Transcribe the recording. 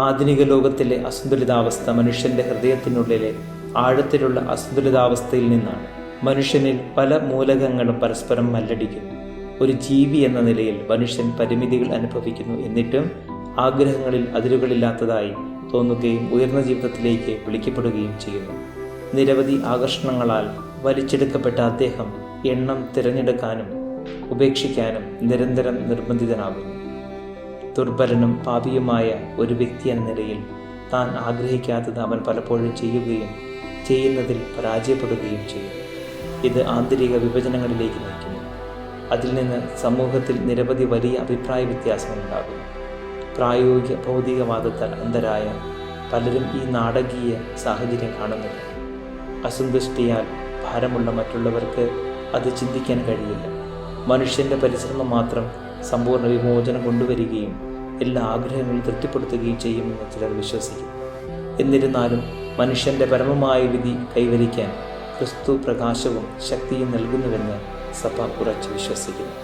ആധുനിക ലോകത്തിലെ അസന്തുലിതാവസ്ഥ മനുഷ്യൻ്റെ ഹൃദയത്തിനുള്ളിലെ ആഴത്തിലുള്ള അസന്തുലിതാവസ്ഥയിൽ നിന്നാണ്. മനുഷ്യനിൽ പല മൂലകങ്ങളും പരസ്പരം മല്ലടിക്കുന്നു. ഒരു ജീവി എന്ന നിലയിൽ മനുഷ്യൻ പരിമിതികൾ അനുഭവിക്കുന്നു. എന്നിട്ടും ആഗ്രഹങ്ങളിൽ അതിരുകളില്ലാത്തതായി തോന്നുകയും ഉയർന്ന ജീവിതത്തിലേക്ക് വിളിക്കപ്പെടുകയും ചെയ്യുന്നു. നിരവധി ആകർഷണങ്ങളാൽ വലിച്ചെടുക്കപ്പെട്ട അദ്ദേഹം എണ്ണം തിരഞ്ഞെടുക്കാനും ഉപേക്ഷിക്കാനും നിരന്തരം നിർബന്ധിതനാകുന്നു. ദുർബലനും പാപിയുമായ ഒരു വ്യക്തി എന്ന നിലയിൽ താൻ ആഗ്രഹിക്കാത്തത് അവൻ പലപ്പോഴും ചെയ്യുകയും ചെയ്യുന്നതിൽ പരാജയപ്പെടുകയും ചെയ്യും. ഇത് ആന്തരിക വിഭജനങ്ങളിലേക്ക് നയിക്കുന്നു. അതിൽ നിന്ന് സമൂഹത്തിൽ നിരവധി വലിയ അഭിപ്രായ വ്യത്യാസങ്ങളുണ്ടാകുന്നു. പ്രായോഗിക ഭൗതികവാദത്താൽ അന്ധരായ പലരും ഈ നാടകീയ സാഹചര്യം കാണുന്നില്ല. അസന്തുഷ്ടിയാൽ ഭാരമുള്ള മറ്റുള്ളവർക്ക് അത് ചിന്തിക്കാൻ കഴിയില്ല. മനുഷ്യൻ്റെ പരിശ്രമം മാത്രം സമ്പൂർണ്ണ വിമോചനം കൊണ്ടുവരികയും എല്ലാ ആഗ്രഹങ്ങളും തൃപ്തിപ്പെടുത്തുകയും ചെയ്യുമെന്ന് ചിലർ വിശ്വസിക്കുന്നു. എന്നിരുന്നാലും മനുഷ്യൻ്റെ പരമമായ വിധി കൈവരിക്കാൻ ക്രിസ്തു പ്രകാശവും ശക്തിയും നൽകുന്നുവെന്ന് സഭ ഉറച്ചു വിശ്വസിക്കുന്നു.